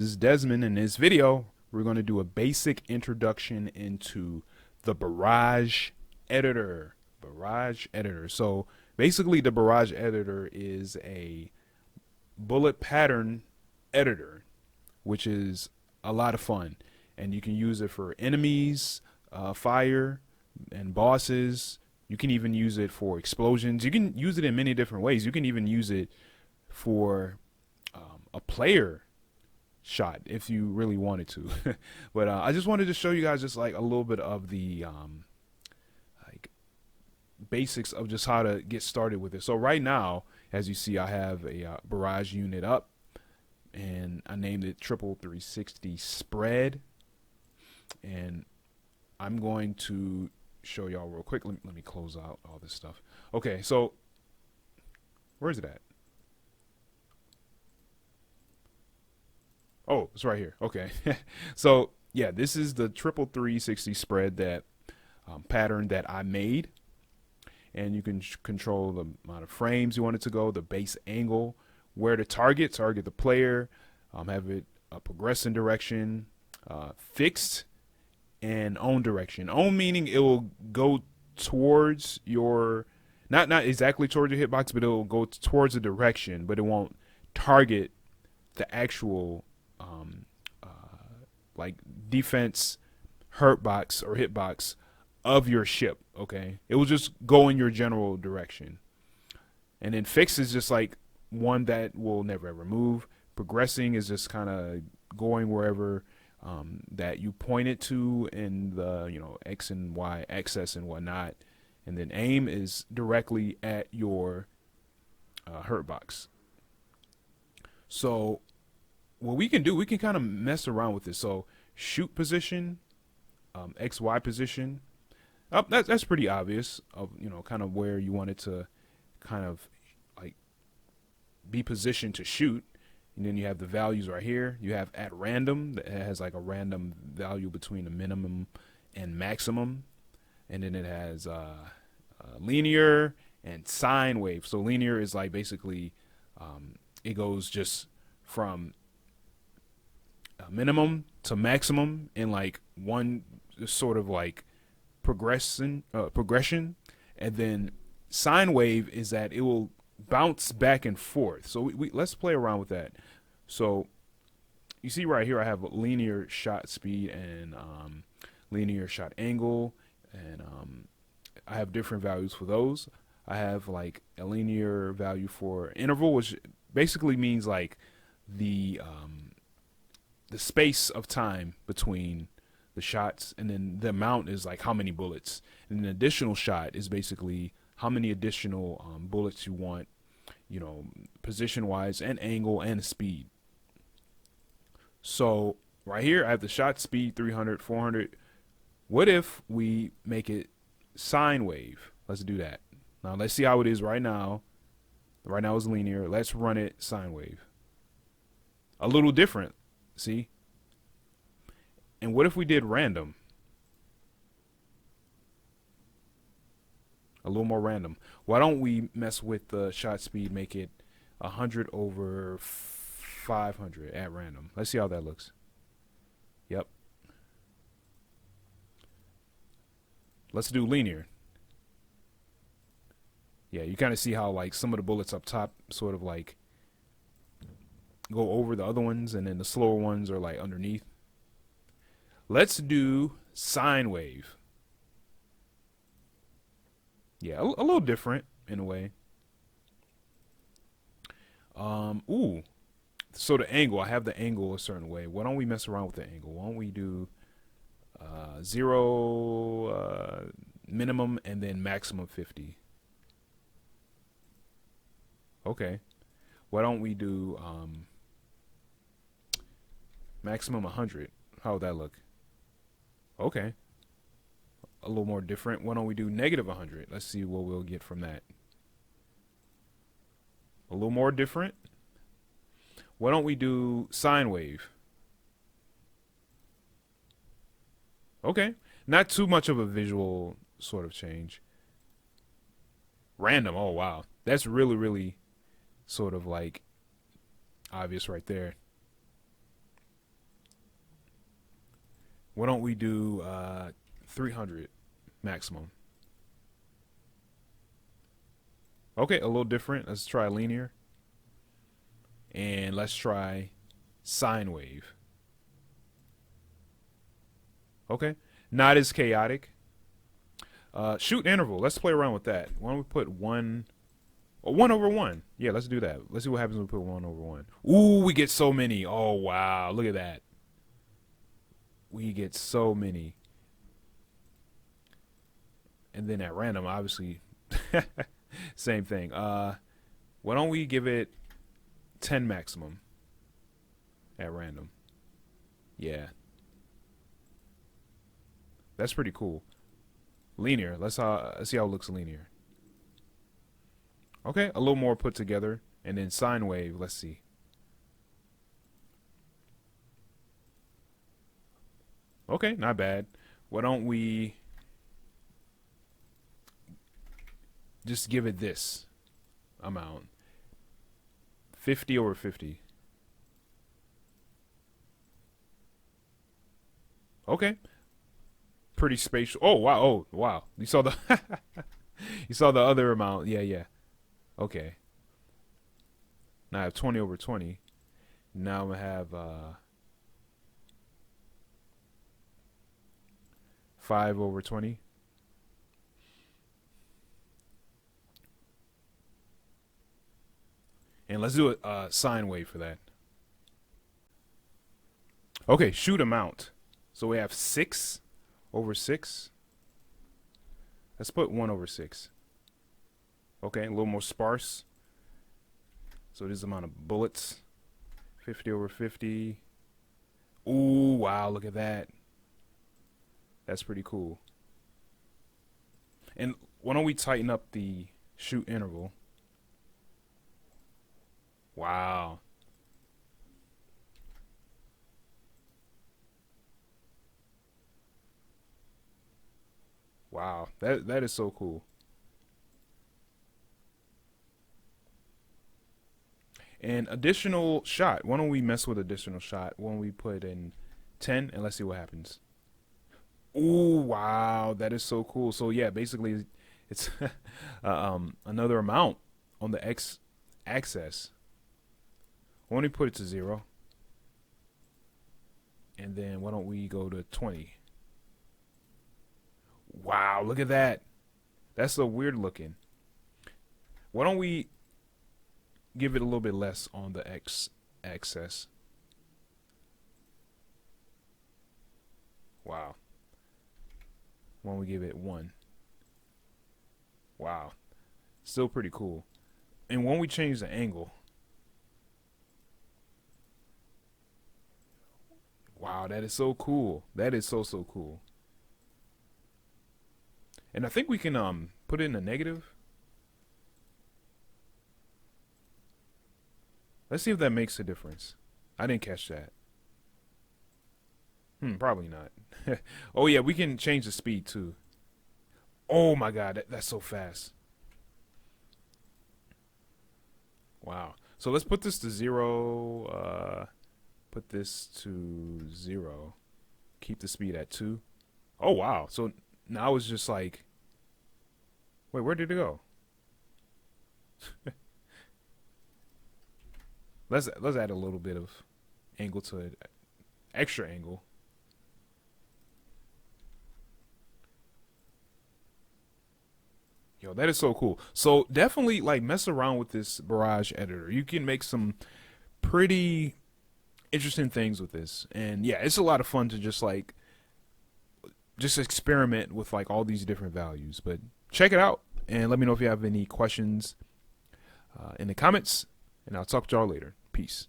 This is Desmond. In this video, we're going to do a basic introduction into the barrage editor. Barrage editor. So basically, the barrage editor is a bullet pattern editor, which is a lot of fun, and you can use it for enemies, fire, and bosses. You can even use it for explosions. You can use it in many different ways. You can even use it for a player shot if you really wanted to. But I just wanted to show you guys just like a little bit of the like basics of just how to get started with it. So right now, as you see, I have a barrage unit up, and I named it triple 360 spread, and I'm going to show y'all real quick. Let me close out all this stuff. Okay, so where is it at? Oh, it's right here. Okay. So yeah, this is the triple 360 spread that pattern that I made, and you can control the amount of frames you want it to go, the base angle, where to target the player, have it a progressing direction, fixed, and on direction. On meaning it will go towards your, not exactly towards your hitbox, but it will go towards the direction, but it won't target the actual like defense hurt box or hitbox of your ship. Okay, it will just go in your general direction. And then fixed is just like one that will never ever move. Progressing is just kind of going wherever that you point it to in the X and Y axis and whatnot. And then aim is directly at your hurt box. So what we can do, we can kind of mess around with this. So shoot position, XY position. That's pretty obvious of kind of where you want it to kind of like be positioned to shoot. And then you have the values right here. You have at random, that has like a random value between the minimum and maximum. And then it has linear and sine wave. So linear is like basically it goes just from minimum to maximum in like one sort of like progression. And then sine wave is that it will bounce back and forth. So we let's play around with that. So you see right here I have linear shot speed and linear shot angle, and I have different values for those. I have like a linear value for interval, which basically means like the space of time between the shots, and then the amount is like how many bullets. And an additional shot is basically how many additional bullets you want, position wise and angle and speed. So right here I have the shot speed 300, 400. What if we make it sine wave? Let's do that. Now let's see how it is right now. Right now it's linear. Let's run it sine wave. A little different. See? And what if we did random? A little more random. Why don't we mess with the shot speed, make it 100 over 500 at random. Let's see how that looks. Yep. Let's do linear. Yeah, you kind of see how like some of the bullets up top sort of like go over the other ones, and then the slower ones are like underneath. Let's do sine wave. Yeah, a little different in a way. Ooh. So the angle, I have the angle a certain way. Why don't we mess around with the angle? Why don't we do 0 minimum and then maximum 50? Okay. Why don't we do maximum 100? How would that look? Okay. A little more different. Why don't we do negative 100? Let's see what we'll get from that. A little more different. Why don't we do sine wave? Okay. Not too much of a visual sort of change. Random. Oh, wow. That's really, really sort of like obvious right there. Why don't we do 300 maximum? Okay, a little different. Let's try linear. And let's try sine wave. Okay, not as chaotic. Shoot interval. Let's play around with that. Why don't we put 1 over 1? Yeah, let's do that. Let's see what happens when we put 1 over 1. Ooh, we get so many. Oh, wow. Look at that. We get so many. And then at random, obviously, same thing. Why don't we give it 10 maximum at random? Yeah. That's pretty cool. Linear. Let's see how it looks linear. Okay, a little more put together. And then sine wave, let's see. Okay, not bad. Why don't we just give it this amount? 50 over 50. Okay. Pretty spatial. Oh, wow. Oh, wow. You saw the you saw the other amount. Yeah, yeah. Okay. Now I have 20 over 20. Now I'm going to have 5 over 20. And let's do a sine wave for that. Okay, shoot amount. So we have 6 over 6. Let's put 1 over 6. Okay, a little more sparse. So this amount of bullets. 50 over 50. Ooh, wow, look at that. That's pretty cool. And why don't we tighten up the shoot interval? Wow. Wow, that is so cool. And additional shot. Why don't we mess with additional shot? Why don't we put in 10 and let's see what happens. Ooh, wow, that is so cool. So yeah, basically it's another amount on the X axis. Why don't we put it to 0? And then why don't we go to 20? Wow, look at that. That's so weird looking. Why don't we give it a little bit less on the X axis? Wow. Why don't we give it 1? Wow. Still pretty cool. And when we change the angle, wow, that is so cool. That is so cool. And I think we can put it in a negative. Let's see if that makes a difference. I didn't catch that. Probably not. Oh yeah, we can change the speed too. Oh my god, that's so fast. Wow. So let's put this to 0. Put this to 0. Keep the speed at 2. Oh wow. So now it's just like, wait, where did it go? Let's add a little bit of angle to it. Extra angle. Yo, that is so cool. So definitely like mess around with this barrage editor. You can make some pretty interesting things with this. And yeah, it's a lot of fun to just experiment with like all these different values. But check it out and let me know if you have any questions in the comments, and I'll talk to y'all later. Peace.